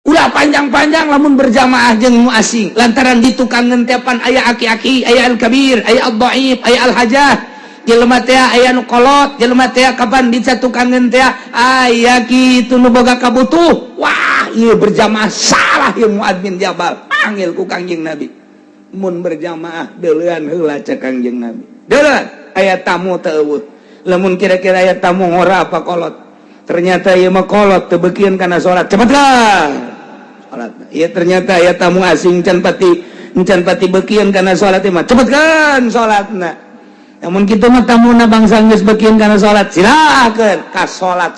ulah panjang-panjang lamun berjamaah jeung nu asing lantaran ditukangeun tepan aya aki-aki, aya al-kabir, aya ad-dhaif, aya al-hajah. Jelema teh aya nu kolot, jelema teh kapan dicatukangeun teh aya kitu nu boga kabutuh. Wah, ieu berjamaah salah ieu muadzin Jabal. Panggil ku Kangjeng Nabi. Mun berjamaah deuleuan heula cek Kangjeng Nabi. Deuleuan aya tamu teu eueuh. Lamun kira-kira aya tamu ngora apa kolot. Ternyata ieu mah kolot teu beukieun kana salat. Cepetlah. Ya ternyata ya tamu asing can pati beukieun kana salat mah cepetkeun salatna. Namun kitu mah tamuna bangsa geus beukieun kana salat silakeun ka salat.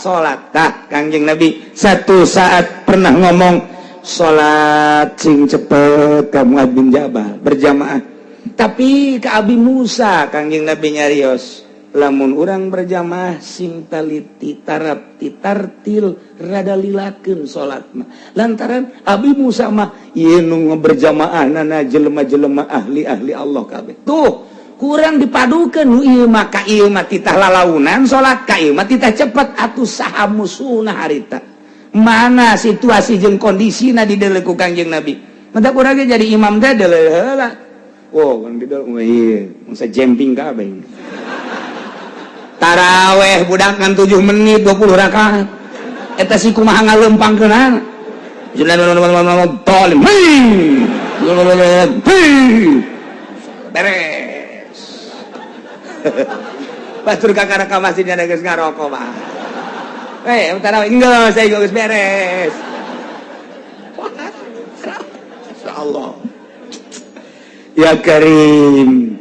Tah Kangjeng Nabi satu saat pernah ngomong salat sing cepet ka Muad bin Jabal berjamaah. Tapi ka Abi Musa Kangjeng Nabi nyarios lamun urang berjamaah sing taliti tarapti tartil rada lilakeun salatna lantaran Abi Musa mah ieu nu berjamaahna jelema-jelema ahli-ahli Allah kabeh tuh kurang dipadukeun nu ieu mah ka ieu mah titah lalaunan salat ka ieu mah titah cepet atuh saha musuhna harita mana situasi jeung kondisina dideuleu ku Kangjeng Nabi mantap urang jadi imam teh deuleu heula oh kan dideuleu ieu mangsa jemping kabeh taraweh budak kan 7 menit 20 rakaat eta si kumaha ngaleumpangkeunana beres batur kakara ka masjidnya geus ngarokok mah taraweh geus saya geus beres insyaallah ya Karim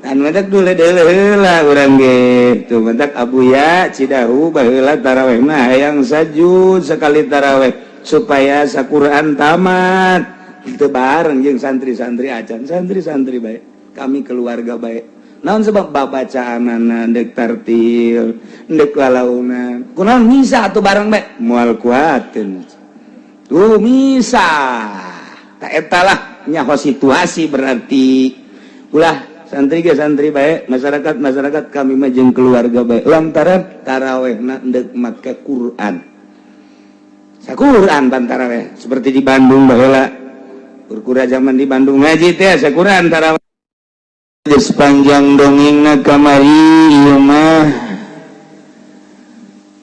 dan mentak dulu heula urang ge tuh mentak abuya Cidahu baheula taraweh mah hayang sajud sekali taraweh supaya saquran tamat teu bareng jeung santri-santri acan santri bae kami keluarga bae naon sebab babacaanana deuk tartil deuk lalaunan kunaon misa atuh bareng bae moal kuateun tuh misa ta eta lah nyaho situasi berarti ulah santri baik masyarakat kami mah jeung keluarga baik lantaran tarawehna endek make Quran saquran pan taraweh seperti di Bandung baheula kurkura zaman di Bandung ngaji teh saquran taraweh sepanjang dongengna kamari ieu mah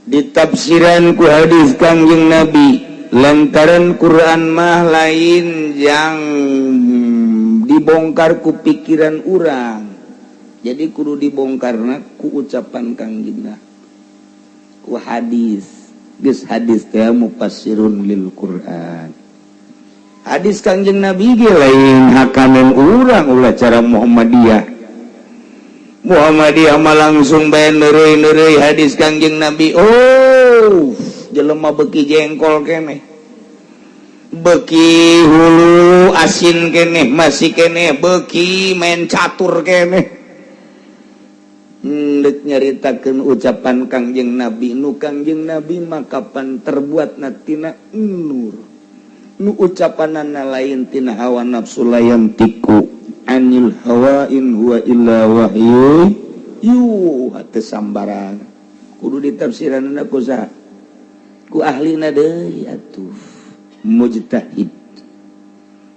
ditafsiran ku hadis Kangjeng Nabi lantaran Quran mah lain yang dibongkar ku pikiran urang jadi kudu dibongkarna ku ucapan Kangjengna ku hadis geus hadis teh mufassirun lil Quran hadis Kangjeng Nabi ge lain hakanan urang ulah cara Muhammadiyah mah langsung bae neureuy hadis Kangjeng Nabi oh jelema beuki jengkol keneh beki hulu asin keneh masih keneh beki main catur keneh dek nyaritakeun ucapan Kangjeng Nabi nu Kangjeng Nabi mah kapan terbuat natina nur nu ucapanana lain tina hawa nafsu layan tiku anil hawa in huwa illa wahyu yuha teu sambarang kudu ditafsiranna ku saha ku ahlina deui atuh mujtahid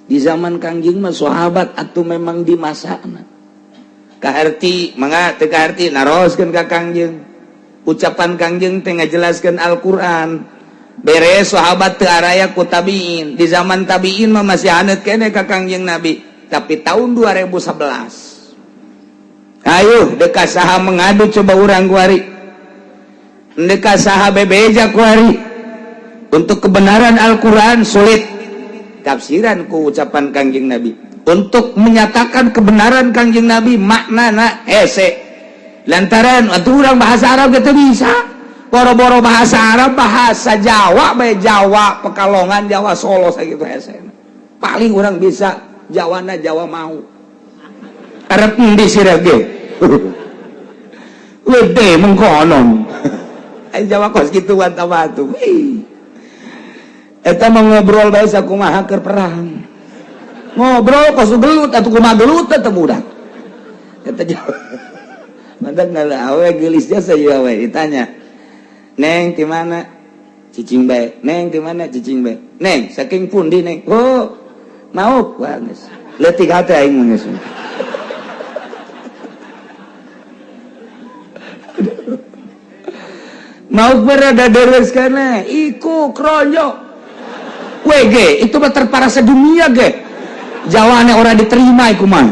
di zaman Kangjeng mah sahabat atuh memang di masana kaharti mangga teu kaharti naroskeun ka Kangjeng ucapan Kangjeng teh ngajelaskeun Al-Qur'an beres sahabat teu araya ku tabiin di zaman tabiin mah masih haneut keneh ka Kangjeng Nabi tapi tahun 2011 ayo deka saha mengadu coba urang kuari deka saha bebeja kuari untuk kebenaran Al-Quran sulit tafsiran ku ucapan Kangjeng Nabi untuk menyatakan kebenaran Kangjeng Nabi maknana hese lantaran atuh urang bahasa Arab gitu bisa boro-boro bahasa Arab bahasa Jawa bae Jawa Pekalongan Jawa Solo sakitu hese paling urang bisa Jawana Jawa mau arep endi sirah ge wede mengkonon Jawa kos kitu wanta batu eta mah ngobrol bae sakumaha keur perang ngobrol kos gelut atuh kumaha gelut teh budak eta Jawa mantan awe geulisnya saya we ditanya neng di mana cicing bae neng di mana cicing bae Neng saking pundi neng? Oh mau wah geus leutik hate aing geus. Mau berada deres kana iku kroyo WG itu mah terparah sedunia ge jawaannya orang diterima iku mah.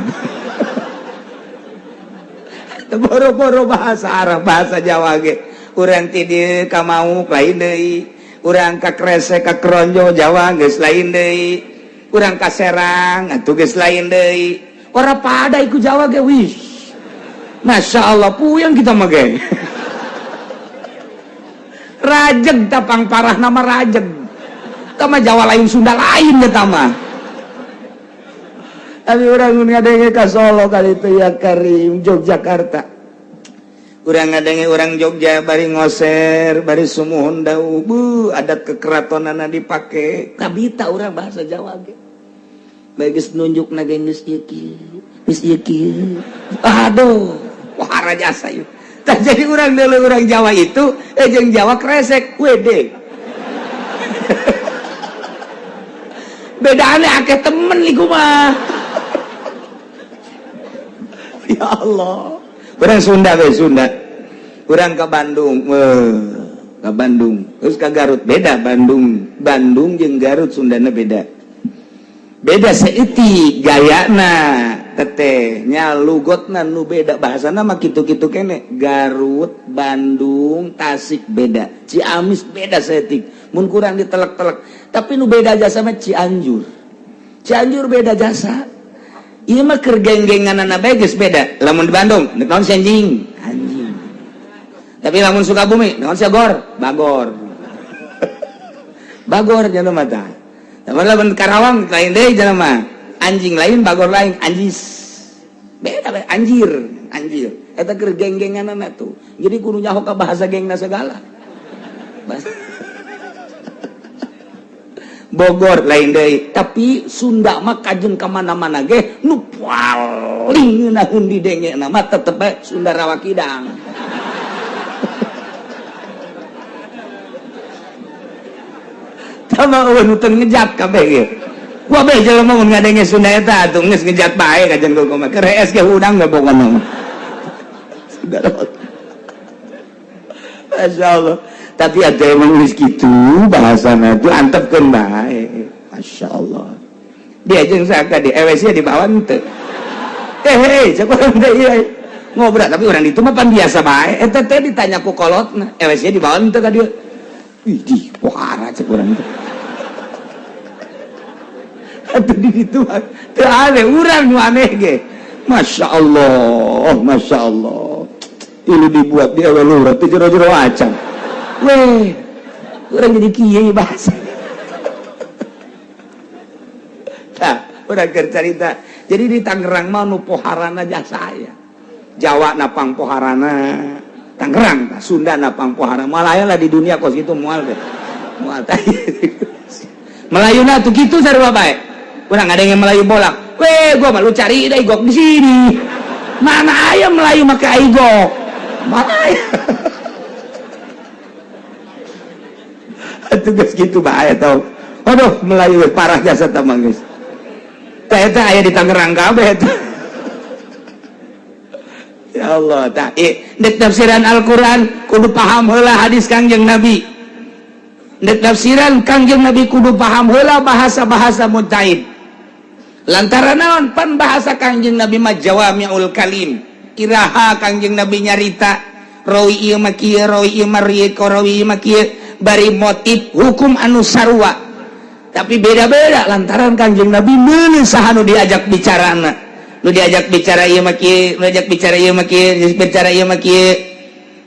Boro-boro bahasa Arab bahasa Jawa ge urang ti dieu ka mau lain deui urang ka kresek ka kronjo Jawa geus lain deui urang ka Serang atuh geus lain deui ora pada iku Jawa ge wis Masya Allah puyeng kita mah ge rajeg tapang parah nama rajeg tama Jawa lain Sunda lain ya tama tapi orang ngadenge ka Solo kali itu ya Karim Yogyakarta urang ngadenge orang Jogja bari ngoser bari sumuhun dau adat kekeratonana dipake kabita urang bahasa Jawa ge bagis nunjuk na geus ieu kieu aduh wahara jasa ieu tah jadi urang deuleu urang Jawa itu jeung Jawa kresek wede bedane akeh temen iku mah. Ya Allah urang Sunda we Sunda urang ke Bandung ke Bandung terus ke Garut beda Bandung jeung Garut Sundana beda seeutik gayana teteh nya lugotna nu beda bahasana mah kitu-kitu kene Garut Bandung Tasik beda Ciamis beda seeutik mun kurang ditelek-telek tapi nu beda jasa mah Cianjur beda jasa ieu mah keur geng-genganana bae geus beda lamun di Bandung naon si anjing tapi lamun Sukabumi naon si bagor jelema tah tapi lamun Karawang lain deui jelema anjing lain bagor lain anjis beda bae anjir eta keur geng-genganana tuh jadi kudu nyaho ka bahasa gengna segala Bogor lain deui tapi Sunda mah kajen ka mana-mana ge nu paling ngeunaheun di dengena mah tetep bae Sunda Rawa Kidang. Tama eueun teu ngejat kabeh ge. Gua bae jelema mun ngadenge Sunda eta atuh geus ngejat bae kajen gua mah keur rees ge udang ge pokona mah. Sunda Rawa. Masyaallah. Tapi ada yang menulis gitu bahasanya itu antepkeun bae Masya Allah dia jeung saka di EWC di bawah teu cek urang teh ieu ngobrol tapi urang ditu mah pan biasa bae eta teh ditanya ku kolotna EWC di bawah teu ka dieu ih pohara cek urang teh atuh di ditu teu aneh urang nu aneh ge Masya Allah ini dibuat di awal lurah teh jero-jero acan weh, orang jadi kiai bahasa. Nah, orang cerita. Jadi di Tangerang mah nu poharana jasa saya. Jawa napang poharana, Tangerang, Sunda napang poharana. Malaya lah di dunia kos itu mual deh. Mual tadi. Melayuna tuh gitu sarua bae. Urang ada yang Melayu bolak. Weh, gua malu cari deh igok di sini. Mana ayam Melayu make igok? Malaya. Tugas gitu bahaya tau aduh Melayu parah jasa tamang guys eta aya di Tangerang kabeh eta ya Allah tah dek tafsiran Al-Qur'an kudu paham heula hadis Kangjeng Nabi dek tafsiran Kangjeng Nabi kudu paham heula bahasa-bahasa mujtahid lantaran naon pan bahasa Kangjeng Nabi mah jawamiul kalim kiraha Kangjeng Nabi nyarita rawi ieu mah kieu rawi ieu mah rawi ieu mah kieu bari motif hukum anu sarua tapi beda-beda lantaran Kangjeng Nabi meuneu saha nu diajak bicarana nu diajak bicara ieu mah kieu nu diajak bicara ieu mah kieu bicara ieu mah kieu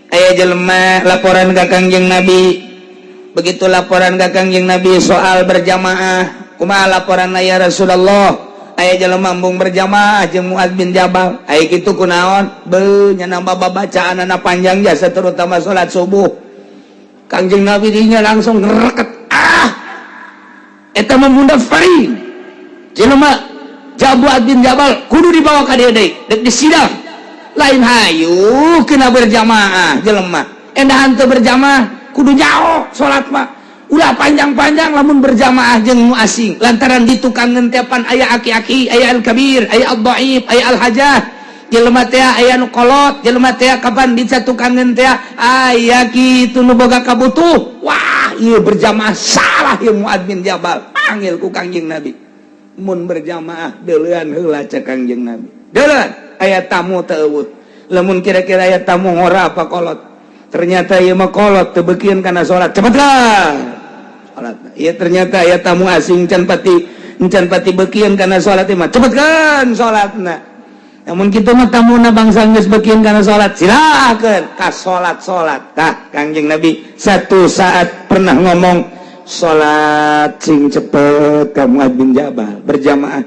aya jelema laporan ka Kangjeng Nabi begitu laporan ka Kangjeng Nabi soal berjamaah kumaha laporanna ya Rasulullah aya jelema embung berjamaah jeung Muaz bin Jabal aya kitu kunaon beuh nya nambah bacaanana panjang jasa terutama salat subuh Kangjeng Nabi dinya langsung ngereket eta memunda faring jelema Muaz bin Jabal kudu dibawa ka dieu deui dek disidang lain hayu kena berjamaah jelema endahan teu berjamaah kudu jauh salat mah ulah panjang-panjang lamun berjamaah jeung nu asing lantaran ditukang ngentepan aya aki-aki aya al-kabir aya ad-dhaif aya al-hajah jelema teh aya nu kolot jelema teh kapan dicatukan teh aya kitu nu boga kabutuh wah ieu berjamaah salah ieu Muad bin Jabal panggil ku Kangjeng Nabi mun berjamaah deuleuan heula cek Kangjeng Nabi deuleuan aya tamu teu eueuh lamun kira-kira aya tamu ngora apa kolot ternyata ieu mah kolot teu beukieun kana salat cepetlah salat ieu ternyata aya tamu asing can pati beukieun kana salat mah cepetkeun salatna namun kitu mah tamuna bangsa geus beukieun kana salat silakeun ka salat tah Kangjeng Nabi satu saat pernah ngomong salat sing cepet ka Muad bin Jabal berjamaah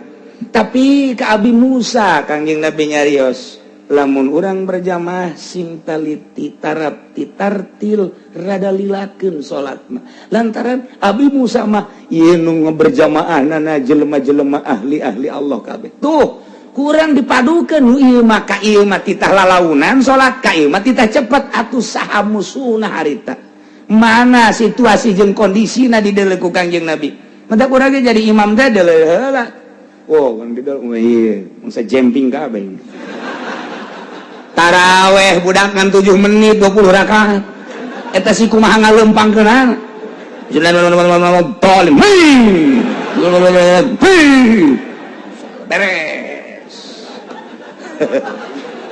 tapi ka Abi Musa Kangjeng Nabi nyarios lamun urang berjamaah sing taliti tarapti tartil rada lilakeun salatna lantaran Abi Musa mah ieu nu berjamaahna jelema-jelema ahli Allah kabeh tuh kurang dipadukeun ieu mah ka ieu mah titah lalaunan salat ka ieu mah titah cepet atuh saha musuhna harita mana situasi jeung kondisina di deuleu ku Kangjeng Nabi mantap urang ge jadi imam teh deuleu heula oh kan di deuleu ieu mangsa jemping kabeh taraweh budak ngan 7 menit 20 rakaat eta si kumaha ngaleumpangkeunana tolim beres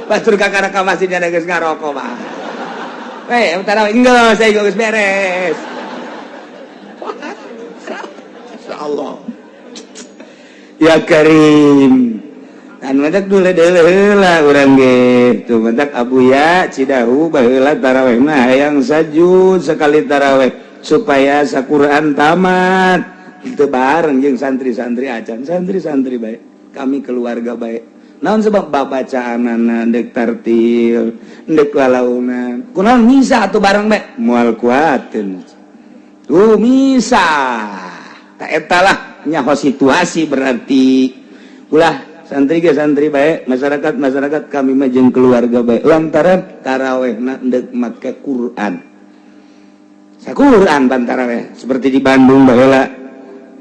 pastur kakara ka masjidnya geus ngarokok mah taraweh enggak saya geus beres insyaallah ya Karim an madak dulu heula urang ge tuh madak Abuya Cidahu baheula taraweh mah hayang sajud sekali taraweh supaya saquran tamat itu bareng jeung santri-santri acan santri-santri bae kami keluarga bae naon sebab babacaanana deuk tartil deuk lalaunan kunaon misa atuh bareng bae moal kuateun tuh misa ta eta lah nyaho situasi berarti ulah santri ge santri bae masyarakat kami mah jeung keluarga bae lantaran tarawehna deuk make Quran saquran pan taraweh seperti di Bandung baheula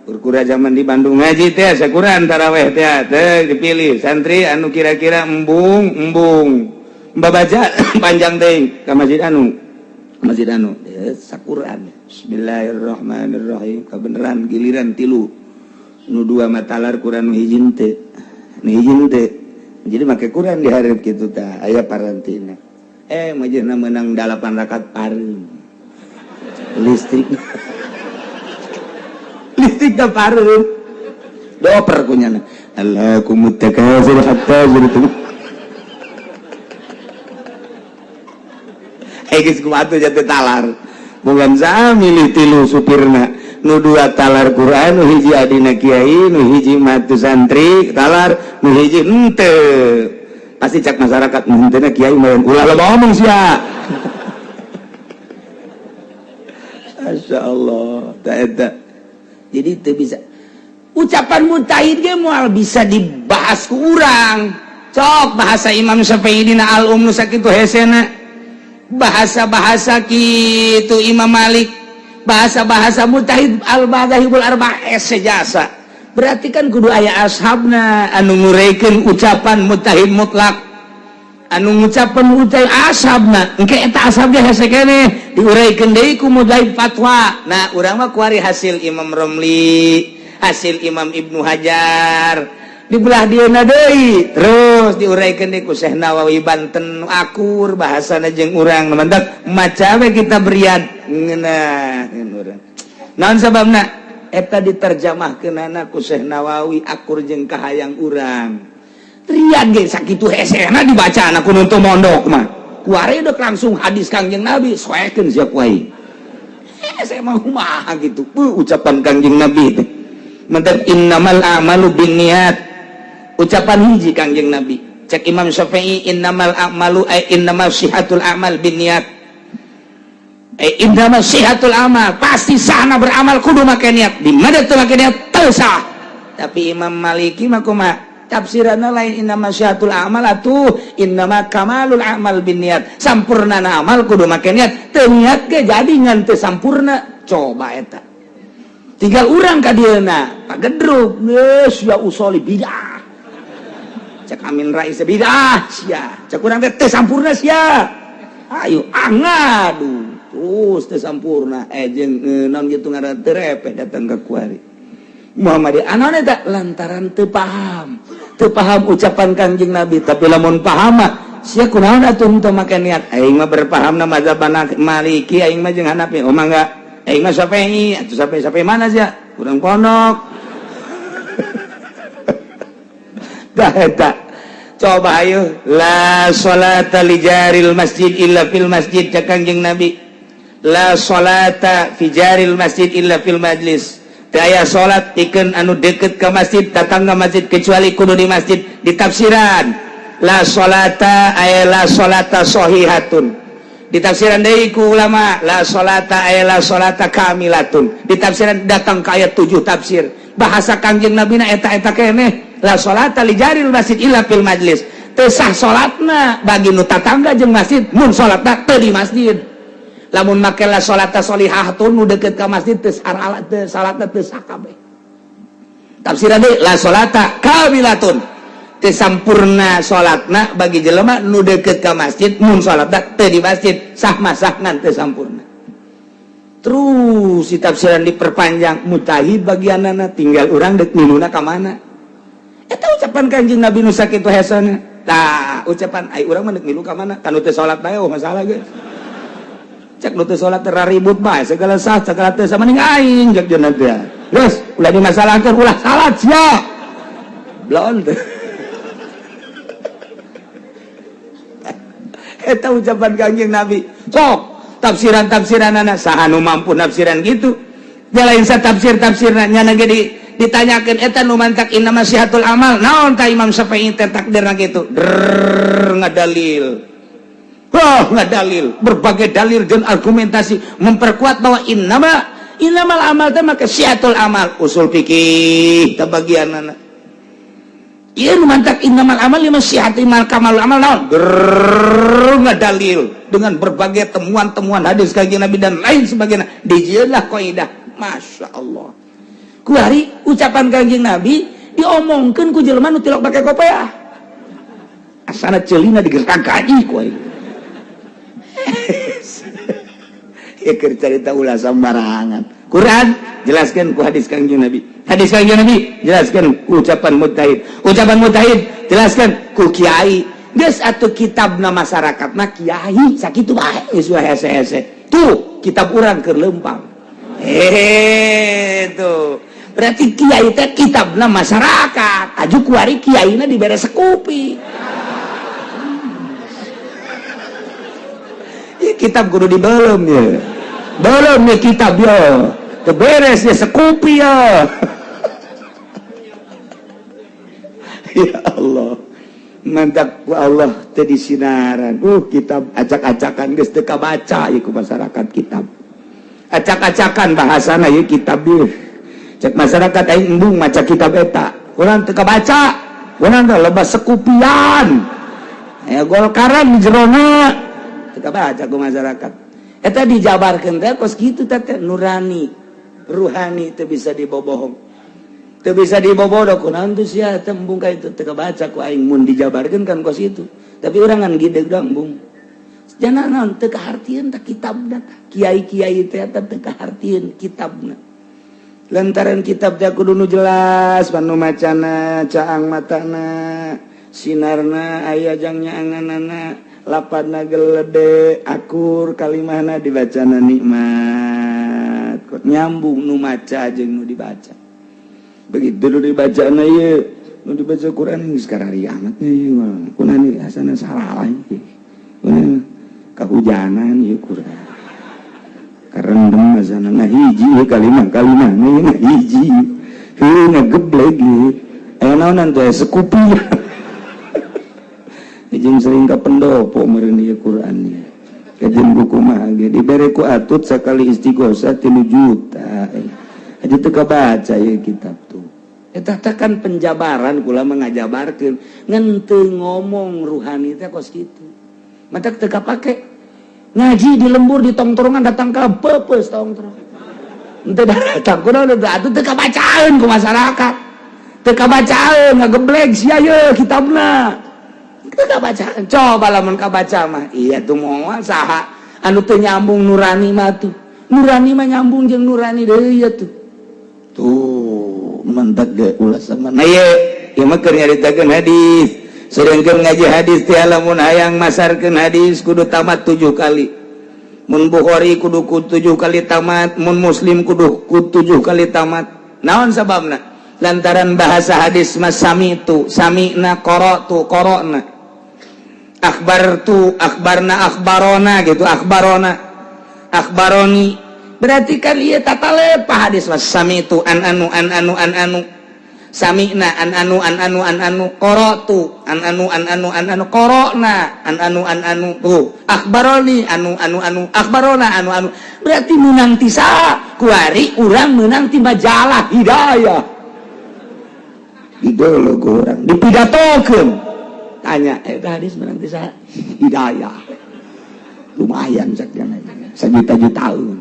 kurkura zaman di Bandung ngaji teh saquran taraweh teh dipilih santri anu kira-kira embung babaca panjang teh ka masjid anu saquran bismillahirrahmanirrahim kabeneran giliran 3 nu 2 matalar Quran nu hiji teh jadi make Quran di hareup kitu tah aya parantina majehna meunang 8 rakaat pareum listrik pareum dioper kunyana Allahukumut takazur hatta zurtum geus kumaha jatuh talar bukan samilih 3 supirna nu 2 talar Quran nu hiji adina kiai nu hiji matu santri talar nu hiji henteu pasti cak masyarakat nu henteuna kiai meureun ulah loba ngomong sia masyaallah ta eta jadi teu bisa ucapan mujtahid ge moal bisa dibahas ku urang cok bahasa Imam Syafi'i dina al-um nu sakitu hesena bahasa-bahasa kitu Imam Malik bahasa-bahasa mujtahid al-madzhabul arba'ah sejasa berarti kan kudu aya ashabna anu ngurekeun ucapan mujtahid mutlak anu ngucapan mujtahid ashabna engke eta ashabna hese keneh diuraykeun deui ku mujtahid fatwa nah urang mah kuari hasil Imam Romli hasil Imam Ibnu Hajar dibelah dieuna deui terus diuraykeun deui ku Syekh Nawawi Banten akur bahasana jeung urang mandak maca we kita berian ngeunaheun urang naon sababna eta diterjemahkeunana ku Syekh Nawawi akur jeung kahayang urang rian ge sakitu hesena dibacana ku nu teu mondok mah kuari deuk langsung hadis Kangjeng Nabi soekeun sia kuai saya mah kumaha gitu ucapan Kangjeng Nabi teh mantap innamal a'malu binniyat ucapan hiji Kangjeng Nabi cek Imam Syafi'i innamal a'malu innamal syihatul a'mal binniyat innamal syihatul amal pasti sahna beramal kudu make niat di mana teu make niat teu sah tapi Imam Maliki mah kumaha tafsiranna lain innama syiatul amal atuh innama kamalul amal binniat sampurnana amal kudu make niat teu niat ge jadi ngan teu sampurna coba eta tinggal urang ka dieuna pagedruk geus ya usoli bidah cek Amin Rais bidah sia cek urang teh sampurna sia ayo angadu terus teu sampurna jeung naon kitu ngaran teu repeh datang ka kuari Muhammadiyah anu eta lantaran teu paham ucapan Kangjeng Nabi tapi lamun paham mah sia kunaon atuh teu make niat aing mah berpahamna mazhab Maliki aing mah jeung Hanafi oh mangga aing mah Syafi'i atuh Syafi'i mana sia kurang pondok dah eta coba ayo la sholata li jaril masjid illa fil masjid cak Kangjeng Nabi la sholata fi jaril masjid illa fil majlis daya salat pikeun anu deket ka masjid tatangga masjid kecuali kudu di masjid di tafsiran la sholata ay la sholata sahihatun di tafsiran deui ku ulama la sholata ay la sholata kamilatun di tafsiran datang ka ayat 7 tafsir bahasa Kangjeng Nabi na eta keneh la sholata li jaril masjid illa fil majlis teu sah salatna bagi nu tatangga jeung masjid mun salatna teu di masjid lamun make la sholata sholihatun nu deukeut ka masjid teu salatna teu sah kabeh tafsiran deui la sholata kamilatun teu sampurna salatna bagi jelema nu deukeut ka masjid mun salatna teu di masjid sah mah sah ngan teu sampurna terus si tafsiran diperpanjang mujtahid bagianana tinggal urang deuk miluna ka mana eta ucapan Kanjeng Nabi nu sakitu hesana tah ucapan ai urang mah deuk milu ka mana kanu teu salat bae masalah geus cek nu teu salat teu ribut bae segala sah segala teu samaning aing cek jeung teh terus ulah dimasalahkeun ulah salat sia blon teh eta ucapan Kanjeng Nabi sok tafsiran-tafsiranana saha nu mampu nafsiran gitu jalain sa tafsir-tafsirna nya ge ditanyakeun eta nu mantak innama syihatul amal naon ka Imam Syafi'i teh takdirna kitu ngadalil ngadalil berbagai dalil dan argumentasi memperkuat bahwa innamal amal teh make syihatul amal usul fikih teh bagianana ieu nu mantak innamal amal lima syihatul amal kamalul amal naon ngadalil dengan berbagai temuan-temuan hadis Kanjeng Nabi dan lain sebagainya dijieunlah kaidah Masya Allah kuari ucapan Kanjeng Nabi diomongkeun ku jelema nu tilok bake kopiah asana ceulina digertak kaji ku aing ya keur carita ulah sambarangan Quran jelaskeun ku hadis Kanjeng Nabi jelaskeun ku ucapan mujtahid jelaskeun ku kiai geus atuh kitabna masyarakat mah kiai sakitu bae geus hese-hese tuh kitab urang keur leumpang tuh berarti kiai teh kitabna masyarakat aju kuari kiaina dibere sekupi ya kitab kudu dibelem ya belum ya kitab ya terberes ya sekupi ya ya Allah mantap ku Allah teh disinaran kitab acak-acakan geus teu kabaca ieu ku masyarakat kitab acak-acakan bahasana ieu kitab ieu cek masyarakat aing embung maca kitab eta urang teu kabaca urang teh loba sekupian aya golkaran di jerona teu kabaca ku masyarakat eta dijabarkeun teh kos kitu teh nurani ruhani teu bisa dibobohong teu bisa dibobodoh kunaon tuh sia tembung ka itu teu kabaca ku aing mun dijabarkeun kan kos itu tapi urang ngan gideg dong bung jangan naon teu kahartieun ta kitabna kiai-kiai teh teu kahartieun kitabna lantaran kitab teh kudu nu jelas panu macana caang matana sinarna aya jangnya anganana lapadna gelede akur kalimahna dibacana nikmat kok nyambung nu maca jeung nu dibaca begitu nu dibaca na ieu nu dibaca Quran geus karari amat ieu kunaon asana salah ieu kunaon kahujanan ieu Quran karendem asana ngahiji ieu kalimah ngahiji heuh ngageblek ieu aya naonan teh sekupi jeung sering ka pendopo meureun ieu Quran ieu kajian buku mah ge dibere ku atut sakali istighosah 3 juta aja teu kabaca ieu kitab tuh eta teh kan penjabaran kula mengajabarkeun ngan teu ngomong ruhani teh kos kitu mata teu kapake ngaji di lembur di tongtrongan datang ka peupeus tongtrong henteu datang kunaon atuh teu kabacaan ku masyarakat teu kabacaan ngageblek sia ye kitabna teu kabacaan coba lamun kabaca mah iya tuh moal saha anu teu nyambung nurani mah tuh nurani mah nyambung jeung nurani deui ya tuh mantap ge ulah sama nah ye ieu mah keur nyaritakeun hadis sarengkeun ngaji hadis teh lamun hayang masarkeun hadis kudu tamat 7 kali mun Bukhari kudu 7 kali tamat mun Muslim kudu 7 kali tamat naon sababna lantaran bahasa hadis mah samitu sami'na qara'tu qara'na akhbartu akhbarna akhbarona gitu akhbarona akhbaroni berarti kan ieu tatalepah hadis was samitu an anu sami'na an anu qara'tu an anu qara'na an anu tuh akhbaroni anu akhbarona anu berarti meunang ti saha kuari urang meunang ti majalah hidayah idolo urang dipidatokeun tanya hadis meunang ti saha hidayah lumayan sakjana sajuta-jutaan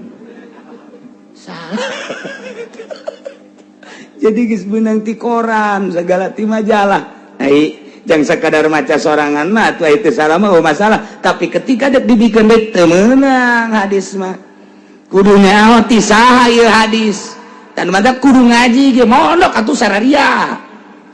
jadi geus meunang ti koran segala ti majalah ai jang sakadar maca sorangan mah atuh teh salah mah masalah tapi ketika dek dibikeun deuk teu meunang hadis mah kudu nyaho ti saha ieu hadis dan mantap kudu ngaji ge mondok atuh sararia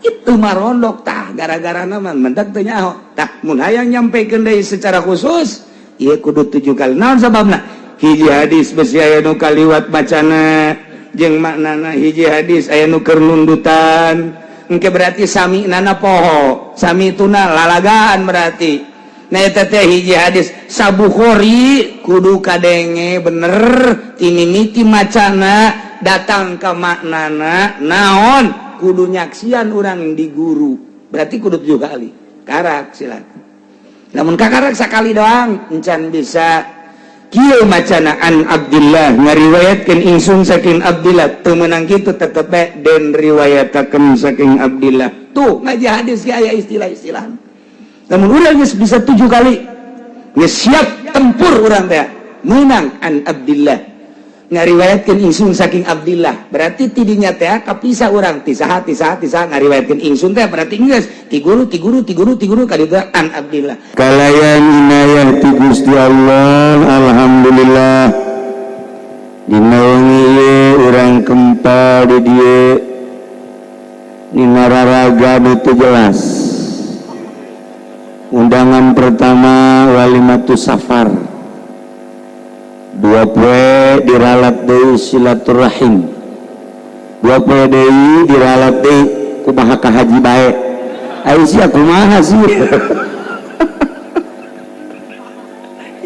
itu mah rondok tah gara-gara nama mantap teu nyaho tah mun hayang nyampekeun deui secara khusus ieu kudu 7 kali naon sababna hiji hadis besi aya nu kaliwat macana jeung maknana hiji hadis aya nu keur nundutan engke berarti sami nana poho sami tuna lalagaan berarti nah eta teh hiji hadis sabukhori kudu kadenge bener timimiti macana datang ka maknana naon kudu nyaksian urang di guru berarti kudu 7 kali karak silakan namun kakarak sakali doang encan bisa kieu macana an Abdillah ngariwayatkeun ingsun saking Abdillah teu meunang kitu tetep den riwayatakeun saking Abdillah tuh ngaji hadis ge aya istilah-istilah namun urang geus bisa 7 kali geus siap tempur urang teh meunang an Abdillah ngariwayatkeun ingsun saking Abdillah berarti tidinya teh kapisah urang ti saha ngariwayatkeun ingsun teh berarti geus ti guru kaditu an Abdillah kalayan inayah ti Gusti Allah alhamdulillah dina wengi ieu urang kempa di dieu dina raraga nu jelas undangan pertama walimatus safar 2 poe diralat deui silaturahim 2 poe deui diralat deui kumaha ka haji bae ai sia kumaha sih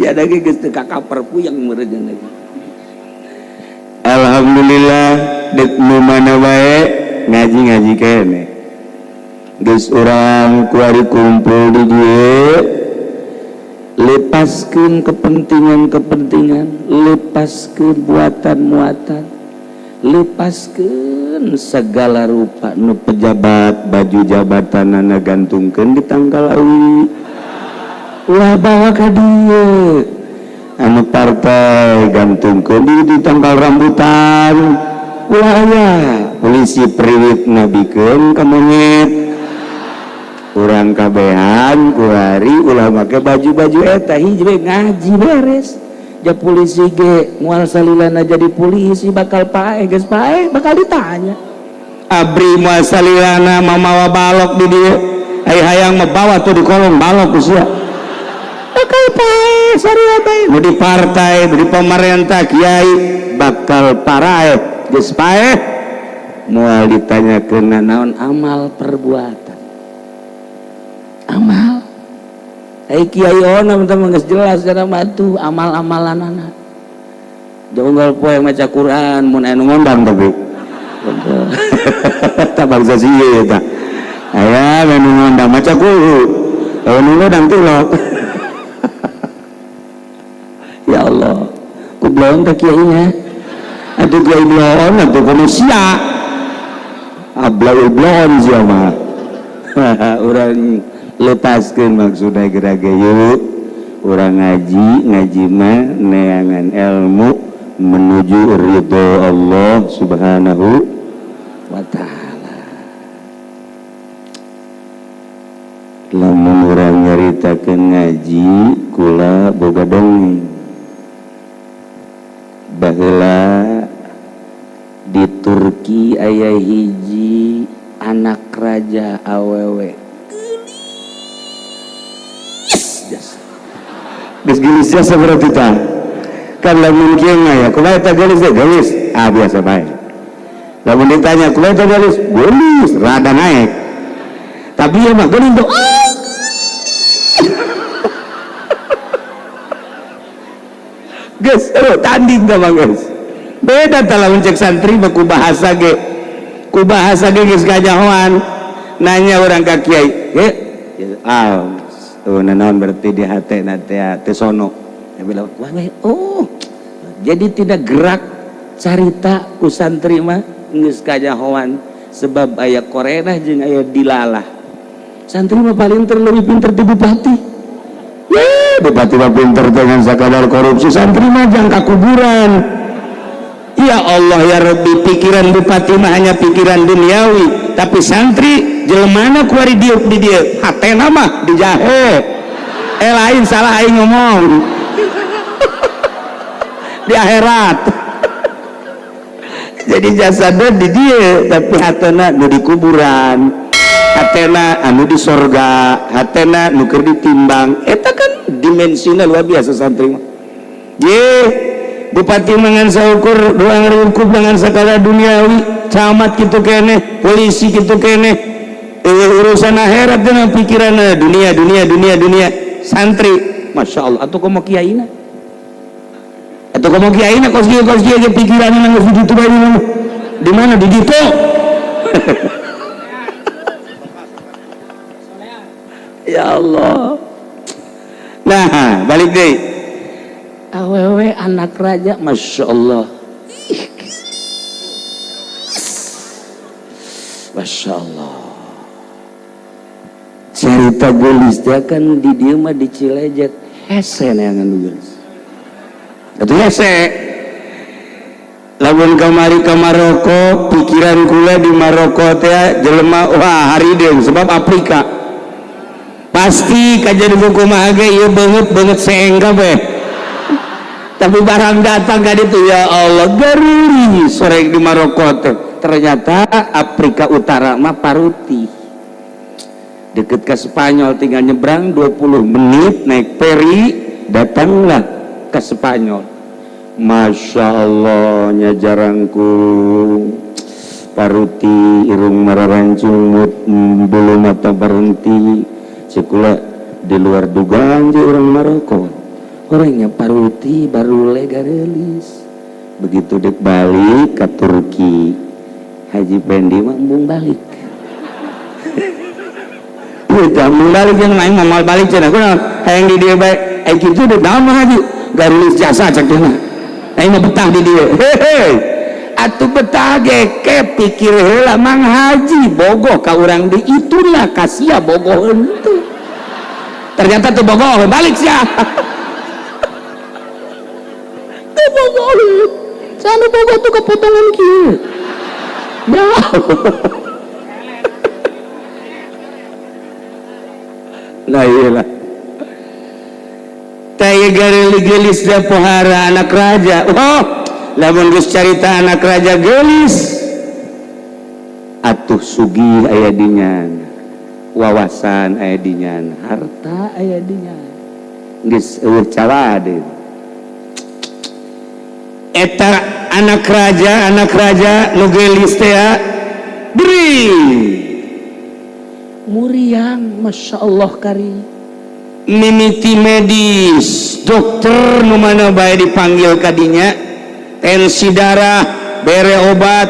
ya da ge geus teu kakaper puyeng meureun lagi alhamdulillah dek nu mana bae ngaji kene geus urang kuari kumpul di dieu lepaskeun kepentingan lepaskeun muatan lepaskeun segala rupa nu pejabat baju jabatanana gantungkeun di tanggal awi ulah bawa ka dieu anu partai gantungkeun di tanggal rambutan ulah aya polisi priwit nabikeun ka monyet urang kabehan kuari ulah make baju-baju eta hiji ngaji beres ja polisi ge moal salilana jadi polisi bakal pae geus pae bakal ditanya abri moal salilana mamawa balok di dieu ai hayang membawa tuh di kolong balok usia bakal pae saria bae nu di partai di pemerintah kiai bakal parae geus pae moal ditanyakeun naon amal perbuatan amal ai kiai ona teman geus jelas cara batu amal-amalanana jonggal poe maca Quran mun anu ngondang tapi ta bangsa sieun eta aya anu ngondang maca kuhu anu ngondang tilok ya Allah ku belum ka kiai nya atuh kiai belum atuh kono sia ablaul blon siapa orang lepaskan maksudnya geraga yuk orang ngaji mah neangan ilmu menuju ridho Allah subhanahu wa ta'ala. Lamun orang nyaritakeun ngaji kula boga dongeng baheula di Turki aya hiji anak raja awewe geus gelis jasa berarti tah kan lamun kieu ya kumaha eta gelis biasa bae lamun ditanya kumaha eta gelis rada naik tapi ya mah geuning tuh geus tanding tah mah geus beda tah lamun cek santri mah ku bahasa ge geus kajahoan nanya orang ka kiai naon berarti di hati nanti teu sono ya bilang jadi tidak gerak carita ku santri mah geus kajahoan sebab aya korenah jeung aya dilalah santri mah paling terlebih pinter ti bupati bupati mah pinter dengan sakadar korupsi santri mah jang ka kuburan ya Allah ya Rabbi pikiran bupati mah hanya pikiran duniawi tapi santri jelmana kuari diuk di dia hatena mah dijahe lain salah aing ngomong di akhirat jadi jasadnya di dia tapi hatena nu di kuburan hatena anu di sorga hatena nu keur ditimbang eta kan dimensinya luar biasa santri mah bupati mangan saukur doang rukup dengan segala duniawi camat gitu kene polisi gitu kene urusan akhirat dengan pikiran dunia santri masya Allah atau komo kiaina kos dia pikiran nang gitu bae di mana di ditu ya Allah nah balik deh awewe anak raja masya Allah masya Allah cerita gelis dia kan di dia mah di Cilejet hese neangan gelis itu hese lamun kamari ke Maroko pikiran kula di Maroko teh jelema wah hari deung sebab Afrika pasti kajian buku mah ge ieu beungeut seengga beh tapi barang datang kan itu ya Allah gari sore di Maroko ternyata Afrika Utara mah paruti deket ke Spanyol tinggal nyebrang 20 menit naik feri datanglah ke Spanyol masya Allah nya jarangku paruti irung mararanjung bulu mata berhenti cikula di luar dugaan je orang Maroko orangnya paruti baru legarelis begitu dek balik ke Turki Haji Pendi mambung balik udah balik yang lain mamal balik cina aku yang di dia baik gitu dek dalam haji garulis jasa cek dia mah betah di dia hehe atuh betah ke pikir heula mang haji bogoh ka urang di itulah kasia bogoh henteu ternyata tuh bogoh balik sia sana boga tuh kepotongan kieu nah iyalah taya gelis da pohara anak raja lamun geus carita anak raja gelis atuh sugih aya dinyan wawasan aya dinyan harta aya dinyan geus eueuh calade eta anak raja nu gelis teh beri muriang masya Allah kari mimiti medis dokter nu mana bae dipanggil kadinya tensi darah bere obat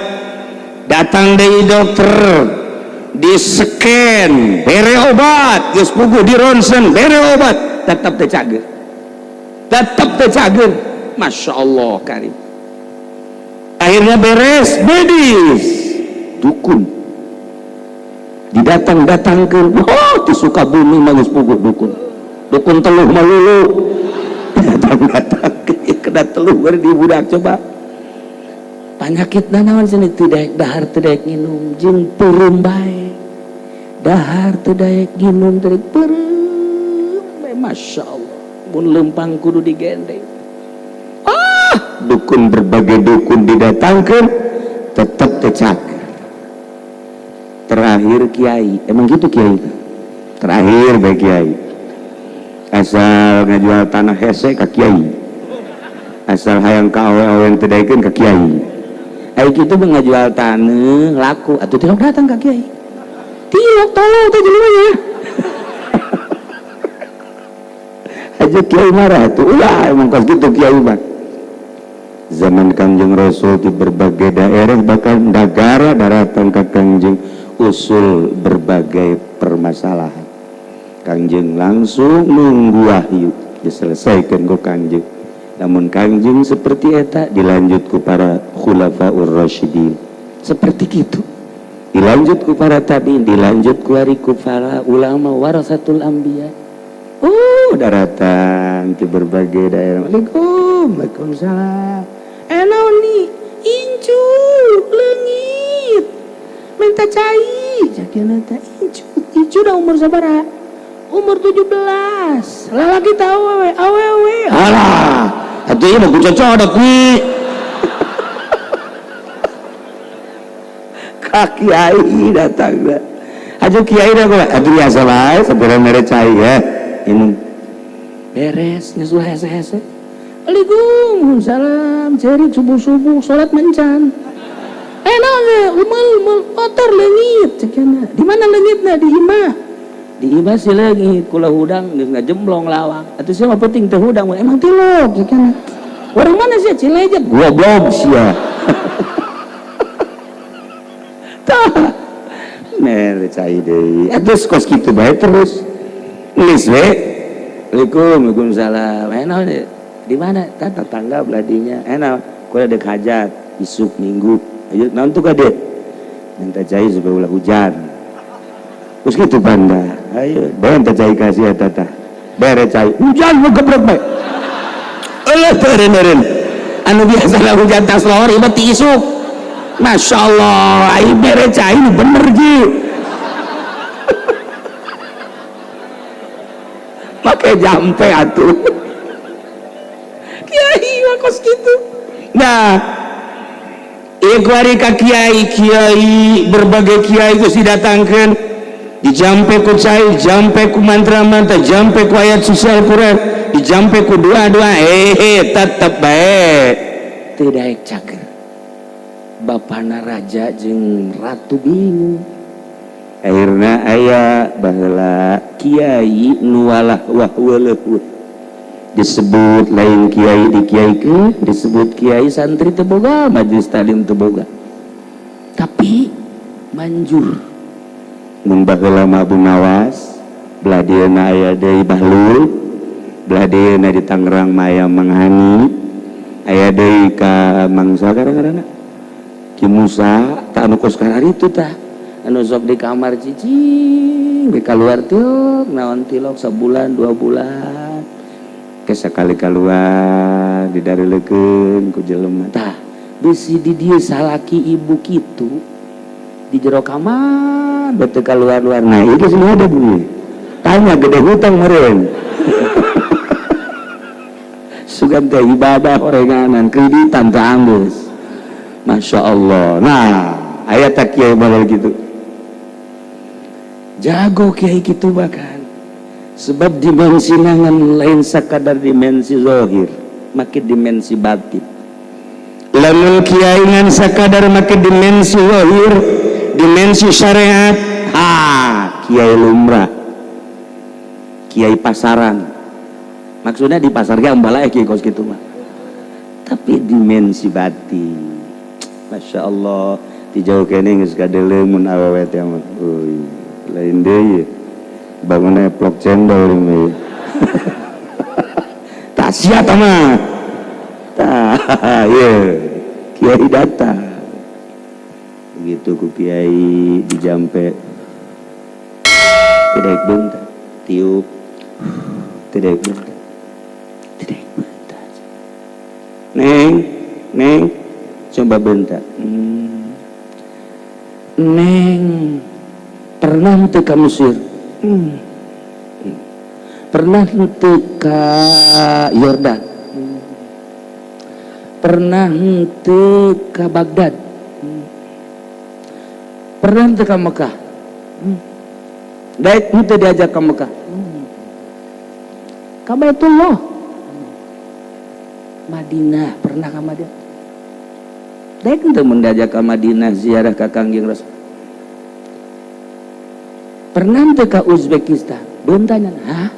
datang deui dokter di scan bere obat geus puguh di ronsen bere obat tetep teu cager masya Allah karim akhirnya beres medis dukun didatang-datangkeun di Sukabumi magus puguh dukun teluh malulu datang-datang kena teluh bari di budak coba panyakitna naon cenah teu daek dahar teu daek nginum jeung peureum bae dahar teu daek nginum teu daek peureum bae masyaallah mun leumpang kudu digendeng dukun berbagai dukun didatangkeun tetep teu cager terakhir kiai emang gitu kiai terakhir bae kiai asal ngajual tanah hese ka kiai asal hayang ka awe-awe teu daekeun ka kiai ai kitu mah ngajual tanah laku atuh tilok datang ka kiai tilok tolong teh jelema nya aja kiai marah tuh ulah emang kos gitu kiai mah zaman Kangjeng Rasul di berbagai daerah bahkan negara daratan ke Kangjeng usul berbagai permasalahan Kangjeng langsung nunggu wahyu diselesaikan ku Kangjeng namun Kangjeng seperti eta dilanjut ku para khulafaur rasyidin seperti gitu dilanjut ku para tabi'in dilanjut ku para ulama warasatul anbiya daratan di berbagai daerah Waalaikumsalam naon nih incu leungit minta cai jakina teh incu dah umur sabaraha umur 17 lalaki teh awewe alah atuh ieu mah kucocodok nih ka kiai datang da aja kiai dah gua atuh biasa bae sabaraha mere cai ya ini beres nyusul hese-hese Waalaikumsalam ceri subuh-subuh salat mencan naon umul kotor leungit cenah di mana leungitna di imah si leungit kula hudang geus ngajemblong lawang atuh sia mah penting teh hudang emang tilok cenah urang mana sia Cilejet goblok sia tah mere cai deui atuh kos kitu bae terus geus we Waalaikumsalam naon di mana tetangga beladinya enak kuda dek hajat isuk minggu ayo naon tuh kade minta cai supaya ulah hujan terus gitu banda ayo bae minta cai kasih eta tah bere cai hujan mah gebrek bae eueuh teureun anu biasa hujan tas lor ieu mah ti isuk masyaallah ai bere cai nu bener ge pakai jampe atuh kiai wakos gitu nah ikhwari ka kiai berbagai kiai geus didatangkeun dijampe ku cai jampe ku mantra-mantra jampe ku ayat suci Al-Qur'an dijampe ku doa-doa tetep bae teu daek cager bapana raja jeung ratu bingung akhirna aya baheula kiai nu walah wahwaleuh disebut lain kiai dikiaikeun disebut kiai santri teu boga majelis taklim teu boga tapi manjur mun baheula mah Abu Nawas belah dieuna aya deui Bahlul belah dieuna di Tangerang mah aya Mang Hani aya deui ka Mang Sagarana Ki Musa tah anu kos karari itu tah anu sok di kamar cicing di kaluar tilok naon tilok sabulan 2 bulan sekali keluar didareulekeun ku jelema tah bisi di dieu salaki ibu kitu di jero kamar beuteung keluar-luar nah ieu geus ada bunyi tanya gede hutang meureun sugan teh ibadah orenganan kreditan teh anggeus masyaallah nah aya tah kiai model kitu jago kiai kitu bahkan sebab dimensi nangan lain sakadar dimensi zahir makin dimensi batin lamun kiai ngan sakadar makin dimensi zahir dimensi syariat kiai lumrah kiai pasaran maksudnya di pasar ge ambala kiai kos kitu mah tapi dimensi batin Masya Allah dijauh kene geus kadeuleuh mun awewe teh mah lain deui bangunnya plok cendol ini tak siap mah tak ya kiai datang begitu ku kiai dijampe tidak bentar tiup tidak bentar neng coba bentar neng pernah teu ka Mesir pernah teu ka Yordan pernah teu ka Baghdad pernah teu ka Mekah daek teu diajak ka Mekah ka Baitullah Madinah pernah ka Madinah daek teu mun diajak ka Madinah ziarah ka Kangjeng Rasul pernah teu ka Uzbekistan belum tanya hah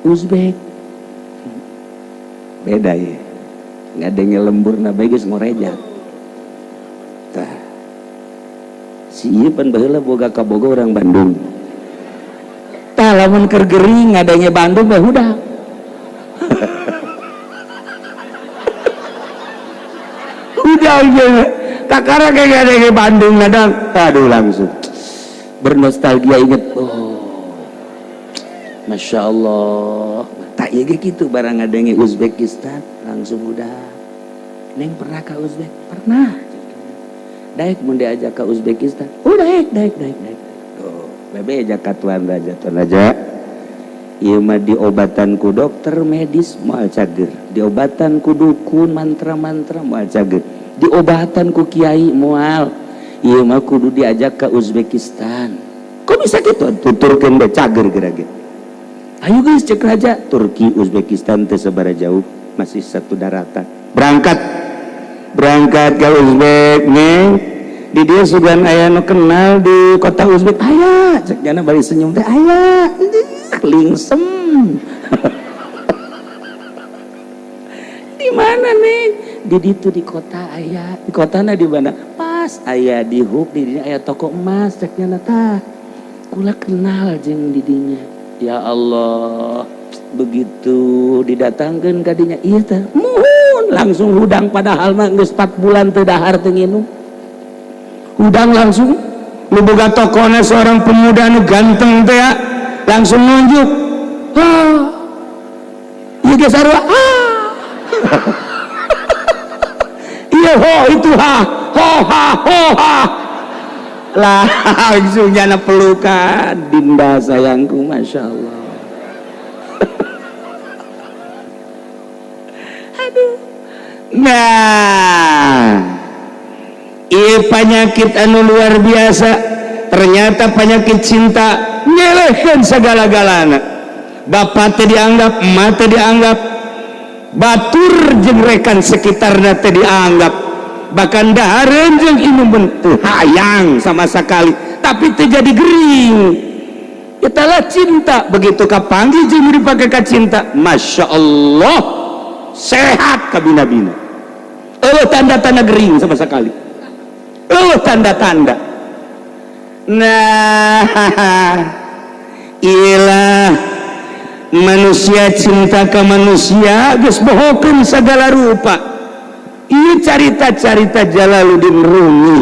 Uzbek beda ya nggak ada yang lembur na bagus ngorejat tah si iya pan baheula boga ka Bogor orang Bandung tah lamun keur gering ngadanya Bandung mah udah udah aja kakara kayak ada Bandung nadang aduh langsung bernostalgia inget oh Masya Allah tak ya gitu barang adanya Uzbekistan langsung udah neng pernah ke Uzbek pernah daek mun diajak ke Uzbekistan daek oh bebe ajak ka tuan raja ieu mah diobatan ku dokter medis moal cager diobatan ku dukun mantra-mantra moal cager diobatan ku kiai moal ieu mah kudu diajak ke Uzbekistan kok bisa gitu tuturkeun be cager geura-geura ayo guys cek raja Turki Uzbekistan teu sabaraha jauh masih satu daratan berangkat ke Uzbek nih di dia sugan aya nu kenal di kota Uzbek aya cek jana bari senyum teh aya lingsem di mana nih di ditu di kota aya di kotana di mana pas aya di hub di dinya aya toko emas cek jana tah kula kenal jeung di dinya ya Allah begitu didatangkan kadinya iya teh muhun langsung hudang padahal mah geus 4 bulan teu dahar teu nginum hudang langsung nu boga tokona seorang pemuda nu ganteng teh langsung nunjuk ieu ge sarua iya ho itu ho ha lah langsung jana pelukan Dinda sayangku Masya Allah aduh nah ieu penyakit anu luar biasa ternyata penyakit cinta nyelehkeun sagala-galana bapak teh dianggap emak teh dianggap batur jeung rekan sekitarna teh dianggap bahkan dahareun jeung inum teu hayang sama sekali tapi teu jadi gering itulah cinta begitu kapanggih jeung dipake ka cinta Masya Allah sehat kabina-bina tanda-tanda gering sama sekali tanda-tanda nah iyalah manusia cinta ke manusia geus bohokeun segala rupa ieu carita-carita Jalaluddin Rumi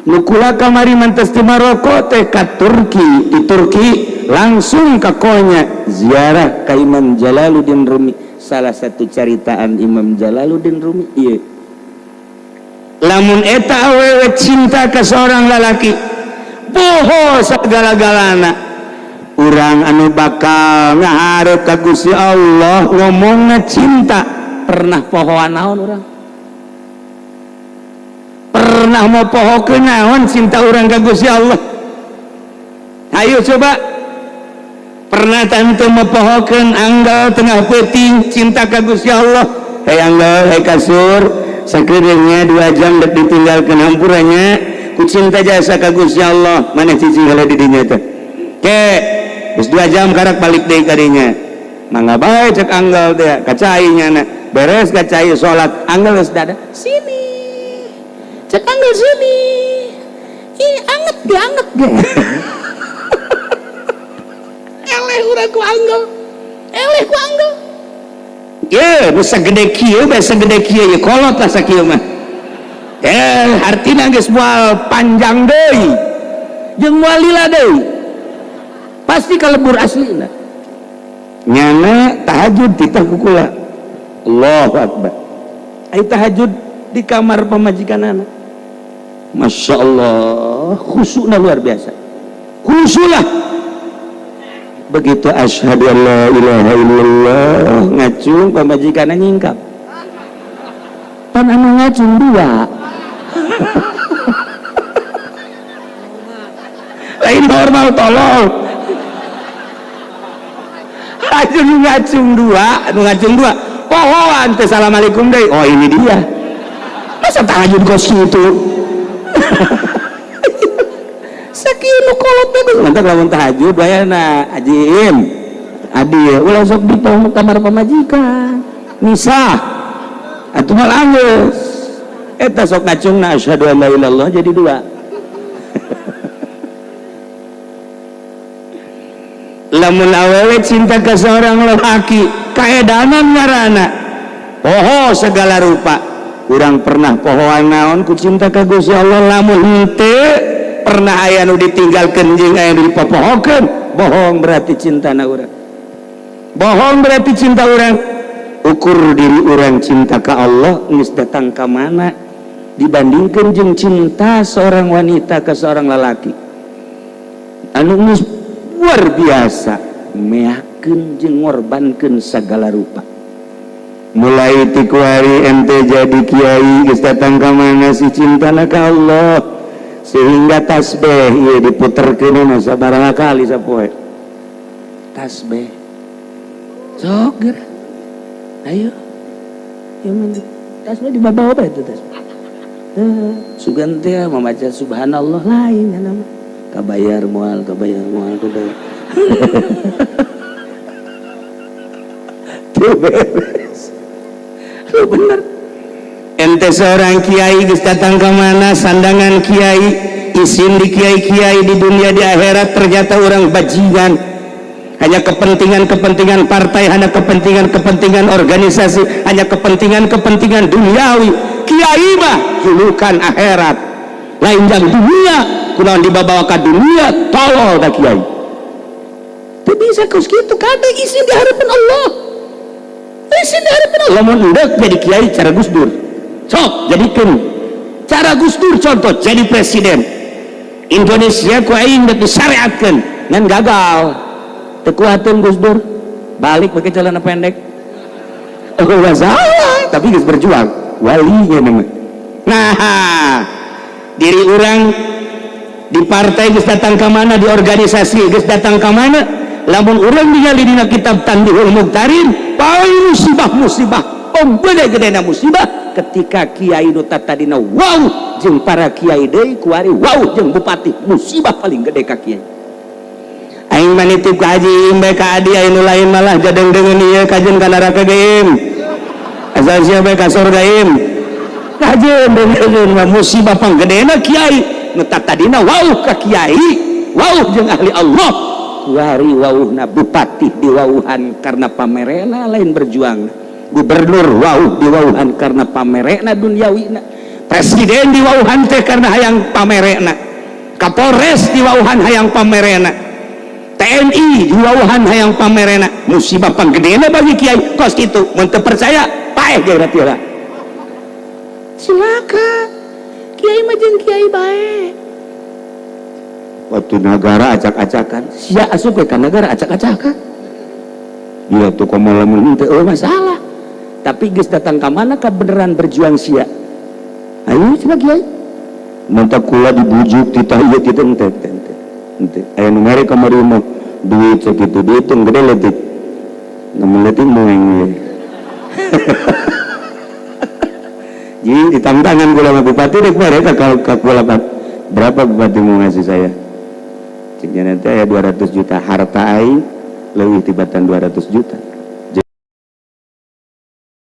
nukula kamari mantes di Maroko teh ka Turki di Turki langsung ka konya ziarah ka Imam Jalaluddin Rumi salah satu caritaan Imam Jalaluddin Rumi ieu lamun eta awewe cinta ke seorang lalaki poho sagala-galana urang anu bakal ngaharep ka Gusti Allah ngomongna cinta pernah pohoan naon urang pernah mau pohokeun naon cinta urang ka Gusti Allah ayo coba pernah tante mau pohokeun anggal tengah peuting cinta ka Gusti Allah hei anggal hei kasur sakeureungnya 2 jam dek ditinggalkeun hampurannya ku cinta jasa ka Gusti Allah maneh cicing heula di dinya teh ke geus 2 jam karak balik deui ka dinya mangga bae cek anggal teh kacai nyana beres kacai salat anggal geus dada sini cek anggal sini ih anget ge eleh urang ku anggal ye bisa gede kieu ye kolot lah sakieu mah artina geus moal panjang deui jeung moal lila deui pasti kalebur aslina nyana tahajud titah kukula Allahu Akbar ai tahajud di kamar pamajikanana Masya Allah khusyukna luar biasa khusyuklah begitu asyhadu an la ilaha illallah ngacung pamajikanana nyingkap pan anu ngacung dua lain normal tolol ngacung dua pohoan teh assalamualaikum deh oh ini dia masa tahajud kos itu sakieu nu kolot bagus mantap lamun tahajud bayana ajim adi ulah sok di kamar pamajikan misah atuh mal anggeus eta sok ngacungna asyhadu an la ilaha illallah jadi dua lamun awewe cinta ke seorang lelaki kaedanan ngaranna poho segala rupa urang pernah pohoan naon ku cinta ka Gusti Allah lamun henteu pernah aya nu ditinggalkeun jeung aya nu dipopohokeun bohong berarti cintana urang bohong berarti cinta urang ukur diri urang cinta ka Allah geus datang ka mana dibandingkeun jeung cinta seorang wanita ke seorang lelaki anu geus luar biasa meyakeun jeung ngorbankeun segala rupa mulai ti kuari ente jadi kiai geus datang ka mana si cintana ka Allah sehingga tasbih ieu diputerkeun sabaraha kali sapoe tasbih sok geura ayo tasbih di bawah apa itu tasbih sugan teh membaca subhanallah lain nama kabayar moal kabayar tuh beres bener ente seorang kiai geus datang ke mana sandangan kiai isin di kiai-kiai di dunia di akhirat ternyata orang bajingan hanya kepentingan partai hanya kepentingan organisasi hanya kepentingan duniawi kiai mah julukan akhirat lain jang dunia kunaon dibawa ke dunia tolol da kiai teu bisa geus kitu kada isin di harapan Allah isin di harapan Allah mun endek jadi kiai cara Gus Dur sok jadikeun cara Gus Dur contoh jadi presiden Indonesia ku aing geus disyariatkeun ngan gagal teu kuateun Gus Dur balik pakai celana pendek oh masalah tapi geus berjuang walinya nama nah diri orang di partai geus datang ke mana di organisasi geus datang ke mana lamun urang ningali dina kitab Tandihul Muqtarin paling musibah gede-gedena musibah ketika kiai nu tadina wow jeung para kiai deui kuari wow jeung bupati musibah paling gede ka kiai aing mah nitip ka haji imbe ka adi anu lain malah jadeng-dengeun ieu kajen ka neraka geum asal sia bae ka surga im kajen dengeun mah musibah panggedena kiai nu tadina wow ka kiai wow jeung ahli Allah kuari wauhna bupati diwauhan karena pamerena lain berjuang gubernur wauh diwauhan karena pamerena duniawina presiden diwauhan teh karena hayang pamerena kapolres diwauhan hayang pamerena TNI diwauhan hayang pamerena musibah panggedena bagi kiai kos kitu mun teu percaya paeh ge berarti lah silakan kiai mah jeung kiai bae waktu negara acak-acakan sia asup ke negara acak-acakan iya tuh komo lamun teu masalah tapi geus datang ka mana ka beneran berjuang sia ayo cenah kiai manta kula dibujuk titah ieu kitu ente aya nu mere kamari mah duit sakitu dihitung gede leutik namun leutik moeng ieu jadi ditantangkan kula sama bupati rek mere ka kula berapa bupati mau ngasih saya ciknya nanti aya 200 juta harta aing leuwih tibatan 200 juta